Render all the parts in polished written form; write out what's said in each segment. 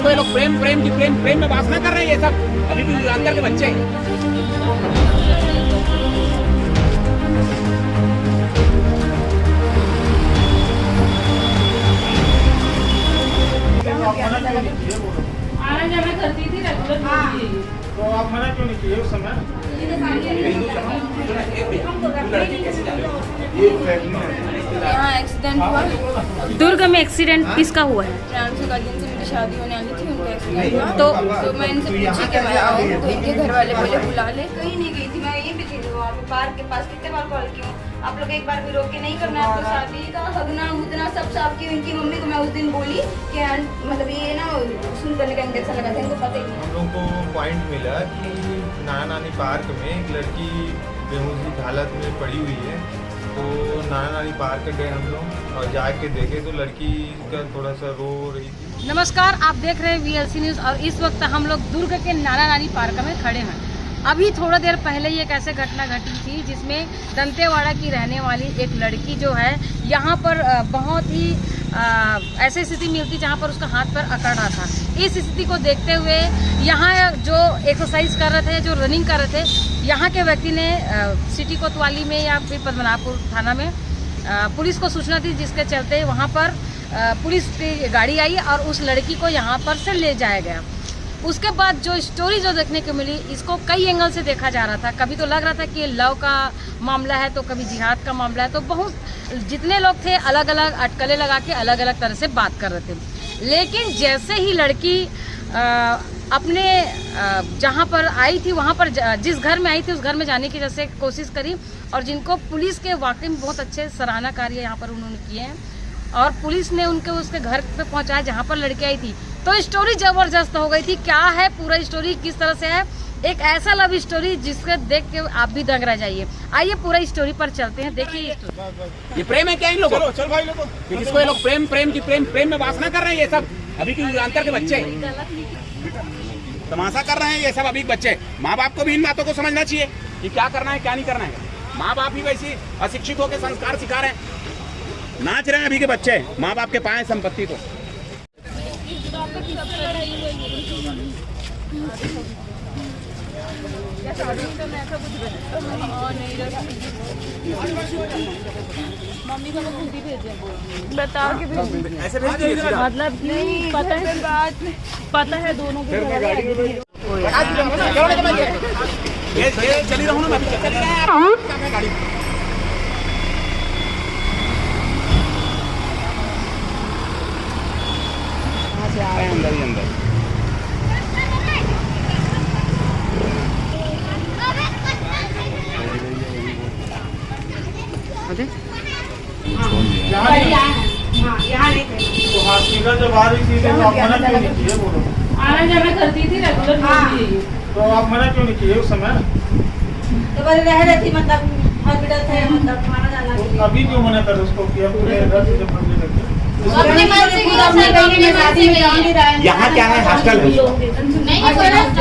जिसको ये लोग प्रेम प्रेम की प्रेम प्रेम में वासना कर रहे हैं, ये सब अभी भी अंदर के बच्चे आना जाना करती थी रेगुलर। तो आप मना क्यों नहीं किए उस समय? यहाँ एक्सीडेंट हुआ। दुर्ग में एक्सीडेंट किसका हुआ है? प्रांशु का दिन से मेरी शादी होने वाली थी, उनका एक्सीडेंट हुआ। तो मैं इनसे पूछी कि मैं आऊँ, तो इनके घर वाले बोले बुला ले। कहीं नहीं गई थी, मैं यहीं पे थी वहाँ पे पार्क के पास। कितने बार कॉल की हूँ, आप लोग एक बार भी रोक के नहीं करना है। तो शादी का हगना मुदना सब साफ की। इनकी मम्मी को मैं उस दिन बोली कि मतलब ये ना सुन करने का इंजेक्शन लगा था, इनको पता ही नहीं। हम लोगों को पॉइंट मिला कि नाना नानी पार्क में एक लड़की बेहोशी हालत में पड़ी हुई है। तो नाना नानी पार्क गए हम लोग और जाके देखे तो लड़की का थोड़ा सा रो रही थी। नमस्कार, आप देख रहे हैं VLC न्यूज़ और इस वक्त हम लोग दुर्ग के नाना नानी पार्क में खड़े हैं। अभी थोड़ा देर पहले ही एक ऐसे घटना घटी थी जिसमें दंतेवाड़ा की रहने वाली एक लड़की जो है यहाँ पर बहुत ही ऐसी स्थिति मिलती जहाँ पर उसका हाथ पैर अकड़ रहा था। इस स्थिति को देखते हुए यहाँ जो एक्सरसाइज कर रहे थे, जो रनिंग कर रहे थे, यहाँ के व्यक्ति ने सिटी कोतवाली में या फिर पद्मनाभपुर थाना में पुलिस को सूचना दी, जिसके चलते वहाँ पर पुलिस की गाड़ी आई और उस लड़की को यहाँ पर से ले जाया गया। उसके बाद जो स्टोरी जो देखने को मिली, इसको कई एंगल से देखा जा रहा था। कभी तो लग रहा था कि लव का मामला है, तो कभी जिहाद का मामला है। तो बहुत जितने लोग थे अलग अलग अटकलें लगा के अलग अलग तरह से बात कर रहे थे। लेकिन जैसे ही लड़की अपने जहाँ पर आई थी, वहाँ पर जिस घर में आई थी उस घर में जाने की जैसे कोशिश करी, और जिनको पुलिस के वाकई में बहुत अच्छे सराहना कार्य यहाँ पर उन्होंने किए हैं, और पुलिस ने उसके घर पे पहुँचाया जहाँ पर लड़की आई थी। तो स्टोरी जबरदस्त हो गई थी। क्या है पूरा स्टोरी, किस तरह से है, एक ऐसा लव स्टोरी जिसको देख के आप भी दंग रह जाइए। आइए पूरा स्टोरी पर चलते हैं, देखिए ये प्रेम है क्या इन लोगों? चल भाई लोगों, जिसको ये लोग प्रेम प्रेम की प्रेम प्रेम में वासना कर रहे हैं, ये सब अभी भी अंदर के बच्चे तमाशा कर रहे हैं, ये सब अभी बच्चे। माँ बाप को भी इन बातों को समझना चाहिए कि क्या करना है क्या नहीं करना है। माँ बाप भी वैसे अशिक्षित होकर संस्कार सिखा रहे हैं, नाच रहे हैं अभी के बच्चे, माँ बाप के पाए संपत्ति को। मम्मी को खुद ही भेजे, बताओ कि ऐसे भेज दीजिए मतलब नहीं पता है दोनों के चली रहूँ ना, चली रहे हैं गाड़ी अंदर ही अंदर। तो हॉस्पिटल जब आ रही थी तो आप मना क्यों नहीं किए? बोलो। आना जाना करती थी रेगुलर। तो आप मना क्यों नहीं किए उस समय? तो बस रह रही थी, मतलब हॉस्पिटल थे, मतलब आना जाना। तो अभी क्यों मना कर उसको किया? पूरे घर से जब बनने लगे अपनी मर्जी की अपनी गली में शादी में नहीं रहा है। यहाँ क्या है, हॉस्टल है?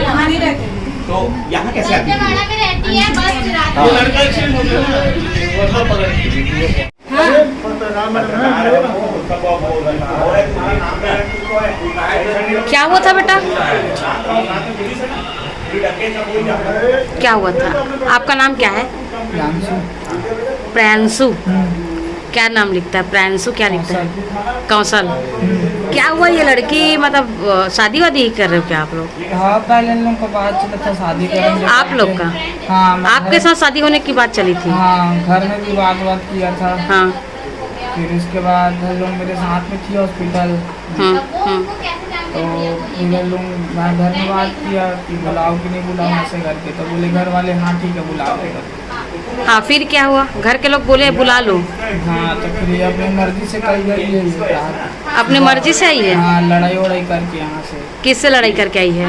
यहाँ नहीं रहते। तो यहाँ कैसे आती है? में रहती है बस रात ये लड़का एक्सीडेंट हो गया, मतलब पकड़ क्या हुआ था बेटा? क्या हुआ था? आपका नाम क्या है? प्रियांशु। क्या नाम लिखता है? प्रियांशु क्या लिखता है? कौशल। क्या हुआ, ये लड़की मतलब शादी वादी ही कर रहे हो क्या आप लोग? हाँ, पहले इन लोगों का बात चला था शादी करेंगे। आप लोग का? हाँ, आपके साथ शादी होने की बात चली थी? हाँ, घर में भी बात किया था। हाँ। फिर उसके बाद हम लोग मेरे साथ में थी हॉस्पिटल। तो फिर लोग मैं घर में बात किया कि बुलाओ कि नहीं बुलाओ ऐसे करके, तो बोले घर वाले हाँ ठीक है बुला देगा। हाँ, फिर क्या हुआ? घर के लोग बोले बुला लो। हाँ, तो फिर ये अपनी मर्जी से कल गई है। अपनी मर्जी से आई है? हाँ, लड़ाई वड़ाई करके यहाँ से। किससे लड़ाई करके आई है?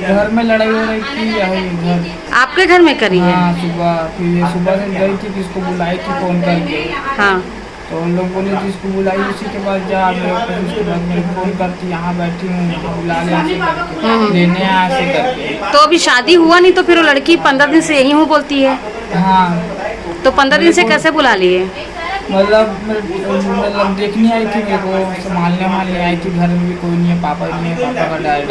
घर में लड़ाई हो रही थी, यही घर आपके घर में करी है? हाँ, सुबह। फिर ये सुबह से गई थी, किसको बुलाई थी फोन करके। हाँ। तो उन लोग बोले जिसको बुलाई उसी के पास जा। उसके बाद मेरे फोन करती, यहाँ बैठी हूँ, यहाँ बुला ले ऐसे करके, लेने आया ऐसे करके। तो अभी शादी हुआ नहीं तो फिर वो लड़की 15 दिन से यही हूँ बोलती है। हाँ, तो 15 दिन से कैसे बुला लिए? मतलब देखने आई थी, मेरे को संभालने आई थी। घर में भी कोई नहीं है, पापा का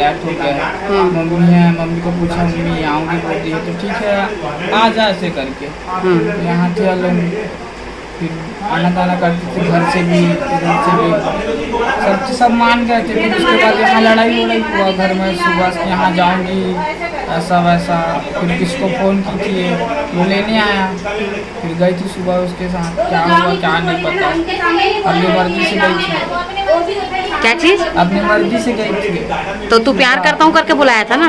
डेथ हो गया है। मम्मी है, मम्मी को पूछा मम्मी आऊँगी बोलती है तो ठीक है आ जा ऐसे करके। यहाँ थे लोग, फिर आना जाना करते थे घर से भी इधर से भी, सब मान गए थे। फिर उसके बाद यहाँ लड़ाई हुआ घर में, सुबह से यहाँ जाऊँगी ऐसा वैसा। फिर किसको फ़ोन की थी वो लेने आया, फिर गई थी सुबह उसके साथ। क्या हुआ क्या नहीं पता, अपनी मर्जी से गई थी। क्या चीज? अपनी मर्जी से गई थी। तो तू प्यार करता हूँ करके बुलाया था ना?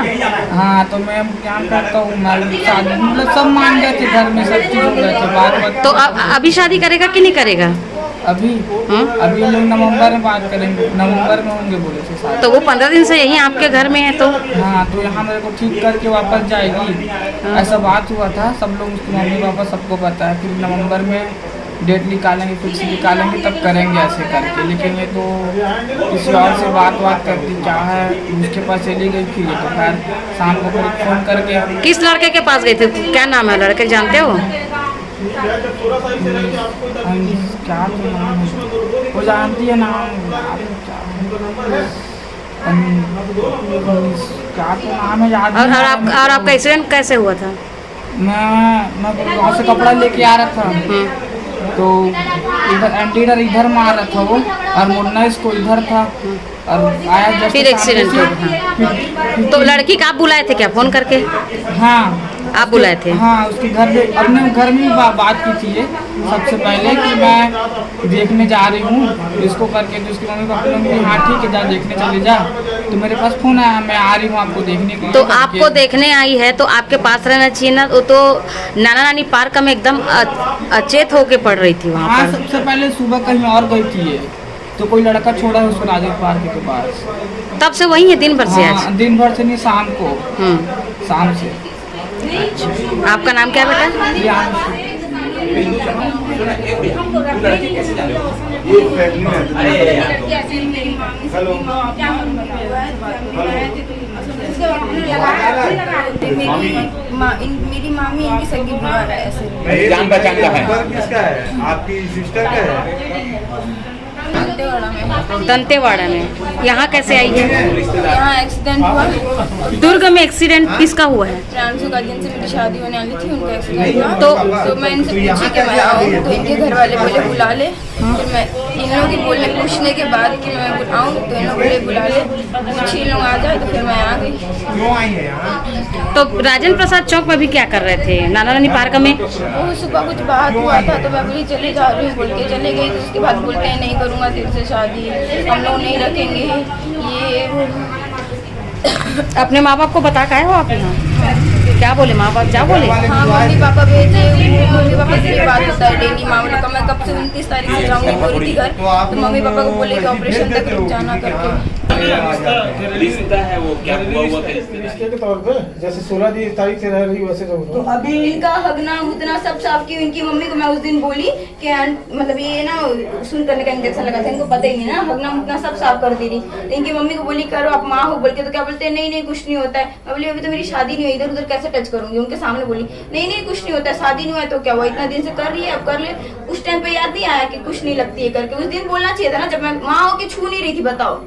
हाँ तो मैं प्यार करता हूँ, मतलब सब मान गए थे घर में, सब चीज़ हो गए थे। बात तो अभी शादी करेगा कि नहीं करेगा? अभी अभी लोग नवंबर में बात करेंगे, नवंबर में होंगे बोले थे साथ। तो वो 15 दिन से यहीं आपके घर में है तो? हाँ तो यहाँ मेरे को ठीक करके वापस जाएगी, ऐसा बात हुआ था। सब लोग उसके मम्मी पापा सबको पता है। फिर नवंबर में डेट निकालेंगे, फिक्स निकालेंगे, तब करेंगे ऐसे करके। लेकिन ये तो किसी और से बात करती क्या है, उसके पास चली गई थी। तो खैर शाम को फिर फ़ोन करके। किस लड़के के पास गए थे? क्या नाम है लड़के, जानते हो? क्या तो नाम है, वो जानती है नाम, क्या तो नाम है याद। और आपका एक्सीडेंट कैसे हुआ था? मैं वहाँ से कपड़ा लेके आ रहा था, तो इधर एंटीडर इधर मार रहा था वो, और मुन्ना इसको इधर था, और आया जस्ट फिर एक्सीडेंट हो गया। तो लड़की का आप बुलाए थे क्या फ़ोन करके? हाँ आप बुलाए थे? हाँ उसके घर में, अपने घर में बात की थी ये सबसे पहले कि मैं देखने जा रही हूँ इसको करके। तो उसकी मम्मी पापा लोग हाँ ठीक है जा देखने चले जा। तो मेरे पास फ़ोन आया, मैं आ रही हूँ आपको देखने के लिए। तो आपको देखने आई है तो आपके पास रहना चाहिए ना। वो तो नाना नानी पार्क में एकदम अचेत होके पड़ रही थी वहाँ हाँ पर। सबसे पहले सुबह कहीं और गई थी ये, तो कोई लड़का छोड़ा है उसको राजीव पार्क के पास। तब से वही है, दिन भर से? हाँ दिन भर से नहीं, शाम को, शाम से। आपका नाम क्या बेटा? मेरी मामी इनकी सगी बुआ है ऐसे। जान पहचान का है? किसका है? आपकी सिस्टर का है? दंतेवाड़ा में। यहाँ कैसे आई है? यहाँ एक्सीडेंट हुआ। दुर्ग में एक्सीडेंट किसका हुआ है? प्रांशु का, जिनसे मेरी शादी होने वाली थी, उनका एक्सीडेंट हुआ। तो मैं इनसे पूछी कि मैं आऊँ, तो इनके घर वाले बोले बुला ले। फिर मैं इन लोगों की बोलने पूछने के बाद कि मैं आऊँ, तो इन लोग बोले बुला ले, कुछ ही लोग आ जाए। तो फिर मैं आ गई। क्यों आई है यहाँ? तो राजेंद्र प्रसाद चौक में भी क्या कर रहे थे? नाना नानी पार्क में? वो सुबह कुछ बात हुआ था, तो मैं बोली चले जा रही हूँ बोल के चले गई। तो उसके बाद बोलते हैं नहीं करूँगा तेरे से शादी, हम लोग नहीं रखेंगे ये वो। अपने माँ बाप को बता के आए हो आप यहाँ? क्या बोले माँ बाप, क्या बोले? हाँ मम्मी पापा भेजे, मम्मी पापा से भी बात होता है डेली मामले का। मैं कब से 29 तारीख से जाऊँगी बोल रही थी घर, तो मम्मी पापा को बोले कि ऑपरेशन तक रुक जाना करके। रिश्ता है वो क्या हुआ रिश्ते के तौर पे जैसे 16 तारीख से रह रही वैसे रहो। तो अभी इनका हगना उतना सब साफ की। इनकी मम्मी को मैं उस दिन बोली कि मतलब ये ना सुन करने का इंजेक्शन लगा था, इनको पता ही नहीं ना, हगना मुतना सब साफ कर दे रही। तो इनकी मम्मी को बोली करो आप माँ हो बोल के, तो क्या बोलते हैं नहीं नहीं कुछ नहीं होता है। मैं बोली अभी तो मेरी शादी नहीं हुई, इधर उधर कैसे टच करूंगी। उनके सामने बोली नहीं नहीं कुछ नहीं होता है, शादी नहीं हुआ तो क्या हुआ, इतना दिन से कर रही है अब कर ले। उस टाइम पे याद नहीं आया कि कुछ नहीं लगती है करके। उस दिन बोलना चाहिए था ना, जब मैं माँ होके छू नहीं रही थी। बताओ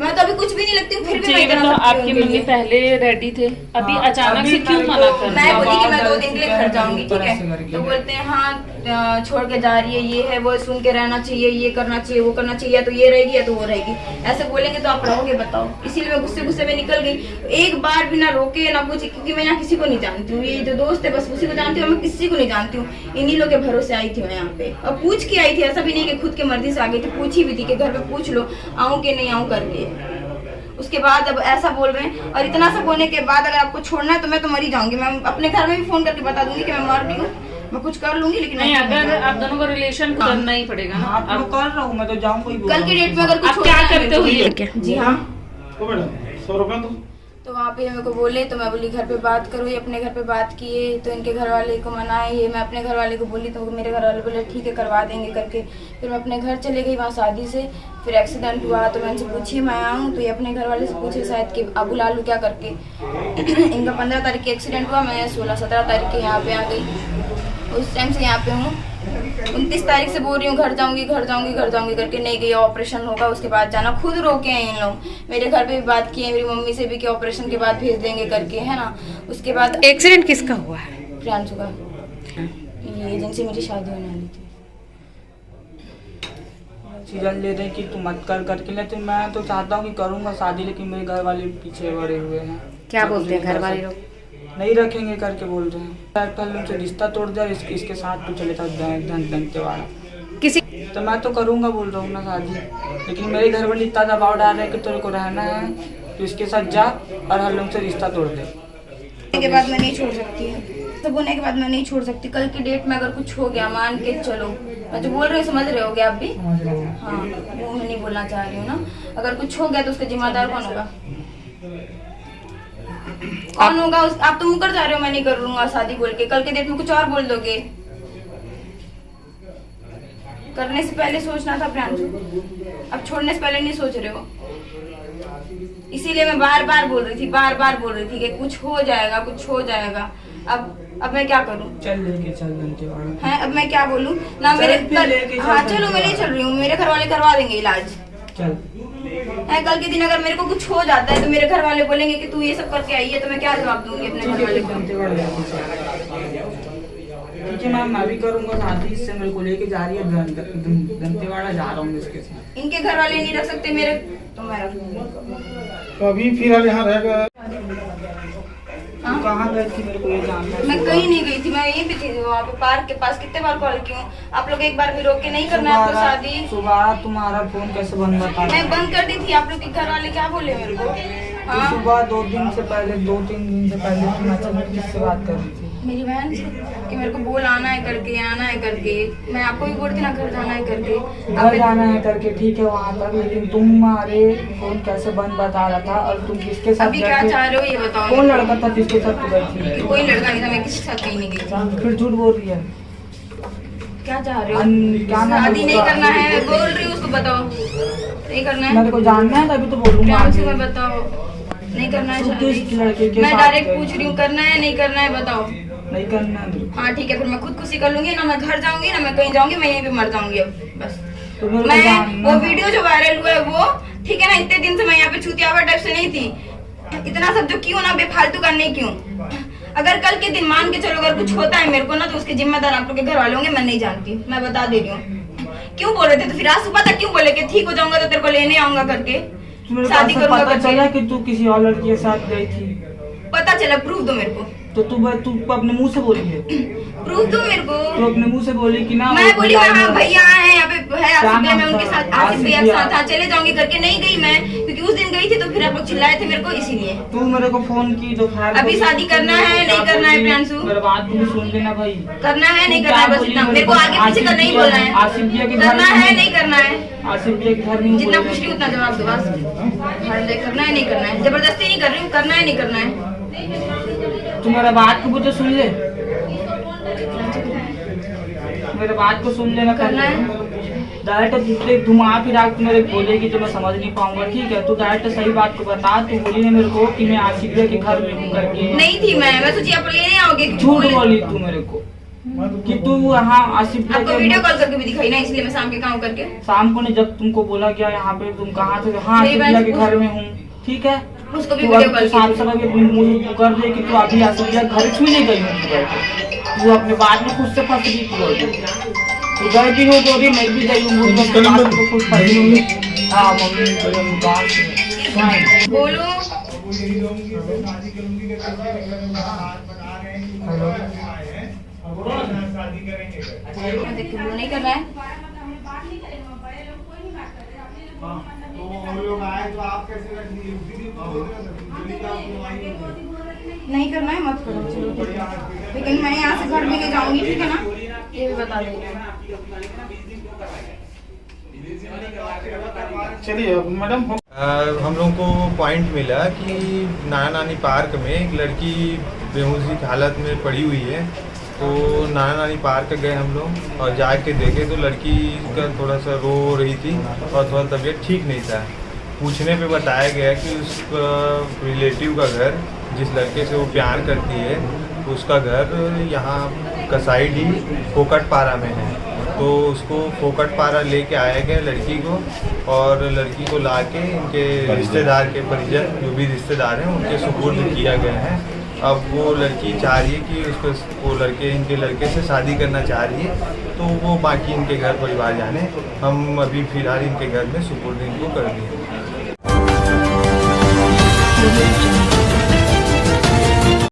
मैं तो अभी कुछ भी नहीं लगती हूँ, फिर भी मैं इतना आपकी मम्मी पहले रेडी थे, अभी अचानक से क्यों मना कर? मैं बोली कि मैं 2 दिन के लिए घर जाऊंगी, ठीक है। तो बोलते हैं हाँ छोड़ के जा रही है, ये है वो, सुन के रहना चाहिए, ये करना चाहिए वो करना चाहिए, या तो ये रहेगी या तो वो रहेगी। ऐसे बोलेंगे तो आप रहोगे बताओ। इसीलिए मैं गुस्से में निकल गई। एक बार भी ना रोके ना पूछे, क्योंकि मैं यहाँ किसी को नहीं जानती हूँ। ये जो दोस्त है बस उसी को जानती हूँ, मैं किसी को नहीं जानती हूँ। इन्हीं लोग के भरोसे आई थी मैं यहाँ पे, और पूछ के आई थी। ऐसा भी नहीं कि खुद के मर्जी से आ गई थी, पूछी भी थी कि घर पे पूछ लो आऊँ कि नहीं आऊँ करके। उसके बाद अब ऐसा बोल रहे हैं, और इतना सब होने के बाद अगर आपको छोड़ना है तो मैं तो मर ही जाऊंगी। मैं अपने घर में भी फोन करके बता दूंगी कि मैं मर रही हूँ, मैं कुछ कर लूंगी, लेकिन नहीं अगर आप दोनों का रिलेशन करना ही पड़ेगा ना। आप कर रहा हूँ मैं तो जाऊँ कोई कल की डेट में अगर कुछ आप क्या करते हो? जी हाँ। तो मैडम 100 रुपया तो वहाँ पे मेरे को बोले, तो मैं बोली घर पे बात करो। ये अपने घर पे बात किए, तो इनके घर वाले को मनाए। ये मैं अपने घर वाले को बोली, तो मेरे घर वाले बोले ठीक है करवा देंगे करके। फिर मैं अपने घर चले गई वहाँ शादी से। फिर एक्सीडेंट हुआ तो मैं इनसे पूछी मैं आऊँ, तो ये अपने घर वाले से पूछे शायद कि अब बुला लूँ क्या करके। इनका 15 तारीख की एक्सीडेंट हुआ, मैं 16-17 तारीख के यहाँ पे आ गई। उस टाइम से यहाँ पे हूँ। 29 तारीख से बोल रही हूँ घर जाऊंगी करके नहीं गई। ऑपरेशन होगा उसके बाद जाना, खुद रोके हैं इन लोग। मेरे घर पे भी बात की है मेरी मम्मी से भी कि ऑपरेशन के बाद भेज देंगे करके, है ना। उसके बाद एक्सीडेंट किसका हुआ है? प्रियांशु का, ये जिनसे मेरी शादी होने वाली थी। सीजन ले रहे कि तू मत कर करके, लेकिन मैं तो चाहता हूँ कि करूँगा शादी, लेकिन मेरे घर वाले पीछे पड़े हुए हैं। क्या बोलते हैं घर वाले लोग? नहीं रखेंगे करके बोल रहे हैं। कल उनसे रिश्ता तोड़ दिया, इसके साथ तू चले था दंतेवाड़ा। किसी तो मैं तो करूँगा बोल रहा हूँ ना शादी, लेकिन मेरे घर वाले इतना दबाव डाल रहे हैं कि तेरे को रहना है तो इसके साथ जा और हर लोग से रिश्ता तोड़ दे। के बाद मैं नहीं छोड़ सकती, सब होने के बाद मैं नहीं छोड़ सकती। कल की डेट में अगर कुछ हो गया, मान के चलो, मैं जो बोल रही हूँ समझ रहे हो आप भी? हाँ, वो मैं नहीं बोलना चाह रही हूँ ना। अगर कुछ हो गया तो उसका जिम्मेदार कौन होगा? कौन होगा? आप तो मुकर जा रहे हो मैं नहीं करूँगा शादी बोल के, कल के डेट में कुछ और बोल दोगे। करने से पहले सोचना था प्रियांशु, अब छोड़ने से पहले नहीं सोच रहे हो। इसीलिए मैं बार बार बोल रही थी कि कुछ हो जाएगा। अब मैं क्या करूं? चल लेके चल दंतेवाड़ा है, अब मैं क्या बोलूं ना। मेरे हाँ चलो, मैं नहीं चल रही हूँ, मेरे घर वाले करवा देंगे इलाज। चल है, कल के दिन अगर मेरे को कुछ हो जाता है तो मेरे घर वाले बोलेंगे कि तू ये सब करके आई है, तो मैं क्या जवाब दूंगी अपने घर वाले को? ठीक है मैम, मैं भी करूँगा शादी। इससे मेरे को लेके जा रही है दंतेवाड़ा जा रहा हूँ इसके साथ। इनके घर वाले नहीं रख सकते मेरे, तो मैं रख लूंगी। तो अभी फिलहाल यहाँ रहेगा। कहाँ गई थी मेरे को ये जानना है। मैं कहीं नहीं गई थी, मैं यहीं पे थी वहाँ पे पार्क के पास। कितने बार कॉल की हूँ, आप लोग एक बार भी रोक के नहीं करना है आपको शादी। सुबह तुम्हारा फोन कैसे बंद बता? मैं बंद कर दी थी, आप लोग के घर वाले क्या बोले मेरे को? हाँ, सुबह 2-3 दिन से पहले तुम अच्छा किससे बात कर रही थी? मेरी बहन से कि मेरे को बोल आना है करके। मैं आपको भी बोलती ना घर जाना है करके। घर जाना है करके, ठीक है वहाँ तक, लेकिन तुम्हारे फोन कैसे बंद बता रहा था और तुम किसके साथ? अभी क्या चाह रहे हो ये बताओ। कौन लड़का था जिसके साथ तू गई थी? कोई लड़का नहीं था, मैं किसी के साथ कहीं नहीं गई। फिर झूठ बोल रही है। क्या चाह रहे हो? क्या नाम है शादी नहीं उसका? करना है, मैं बोल रही हूँ उसको बताओ। नहीं करना है, मेरे को जानना है तभी तो बोलूँगा। प्यार से मैं बताओ। नहीं करना है शादी, मैं डायरेक्ट पूछ रही हूँ करना है नहीं करना है बताओ। नहीं करना है। हाँ ठीक है, फिर मैं खुदकुशी कर लूंगी ना। मैं घर जाऊंगी ना, मैं कहीं जाऊंगी, मैं यहीं पे मर जाऊंगी अब बस। तो मेरे को मैं जानना वो है। वीडियो जो वायरल हुआ है वो ठीक है ना, इतने दिन से मैं यहाँ पे छूतियावा टाइप से नहीं थी। इतना सब जो क्यों ना बेफालतू करने क्यों? अगर कल के दिन मान के चलो अगर कुछ होता है मेरे को ना, तो उसके जिम्मेदार आप लोग के घर वाले होंगे। मैं नहीं जानती, मैं बता दे रही हूँ। क्यों बोल रहे थे? तो फिर आज सुबह तक क्यों बोले कि ठीक हो जाऊंगा तो तेरे को लेने आऊंगा करके, शादी करूंगा पता चला करके? कि तू किसी और लड़की के साथ गई थी। पता चला, प्रूफ दो मेरे को। तो तू अपने मुंह से बोली है? प्रूफ दो मेरे को। तो अपने मुंह से बोली कि ना? मैं बोली हाँ भैया है यहाँ पे है आसिफ भैया, मैं उनके साथ आसिफ भैया के साथ चले जाऊंगी करके नहीं गई मैं, क्योंकि उस दिन गई थी तो फिर आप लोग चिल्लाए थे मेरे को, इसीलिए। तू मेरे को फोन की तो अभी शादी करना है नहीं करना है प्रियांशु? मेरे बात भी सुन लेना भाई। करना है नहीं करना है बस इतना, मेरे को आगे पीछे का नहीं बोलना है। आसिफ भैया के घर करना है नहीं करना है, आसिफ भैया के घर में जितना पूछ रही हूँ उतना जवाब दो बस। करना है नहीं करना है, जबरदस्ती नहीं कर रही हूँ, करना है नहीं करना है। तू मेरा बात को मुझे सुन ले, मेरे बात को सुन लेना। करना है डायरेक्ट घुमा फिरा के मेरे बोलेगी तो मैं समझ नहीं पाऊंगा, ठीक है? तू डायरेक्ट सही बात को बता। तू बोली ना मेरे को कि मैं आसिफ भैया के घर में हूँ करके। नहीं थी मैं सोची आप लेने आओगे। झूठ बोली तू मेरे को कि तू यहाँ आसिफ भैया आपको वीडियो कॉल करके भी दिखाई ना, इसलिए मैं शाम के काम करके। शाम को नहीं, जब तुमको बोला गया यहाँ पे तुम कहाँ थे? हाँ आसिफ भैया के घर में हूँ, ठीक है? उसको भी वीडियो कॉल साफ साफ मुझे कर दे कि तू अभी आसिफ भैया घर क्यों नहीं गई हूँ? तू अपने बात में खुद से फंस गई। तू गई भी हो तो भी मैं भी गई हूँ, खुद फंस गई। हाँ मम्मी बोलो। नहीं करना है, नहीं करना है मत करो, चलो ठीक है। लेकिन मैं यहाँ से घर भी नहीं जाऊंगी, ठीक है ना? ये भी बता देंगे। चलिए मैडम। हम लोगों को पॉइंट मिला कि नाना नानी पार्क में एक लड़की बेहोशी की हालत में पड़ी हुई है। तो नाना नानी पार्क गए हम लोग और जाके देखे तो लड़की का थोड़ा सा रो रही थी और थोड़ा तबीयत ठीक नहीं था। पूछने पे बताया गया कि उस रिलेटिव का घर, जिस लड़के से वो प्यार करती है, उसका घर यहाँ कसाईडी फोकटपारा में है। तो उसको फोकटपारा लेके आया गया लड़की को, और लड़की को लाके इनके रिश्तेदार के परिजन जो भी रिश्तेदार हैं उनके सुपुर्द किया गया है। अब वो लड़की चाह रही है कि उसको वो इनके लड़के से शादी करना चाह रही है, तो वो बाकी इनके घर परिवार जाने। हम अभी फिलहाल इनके घर में सुपुर्द इनको कर दिए।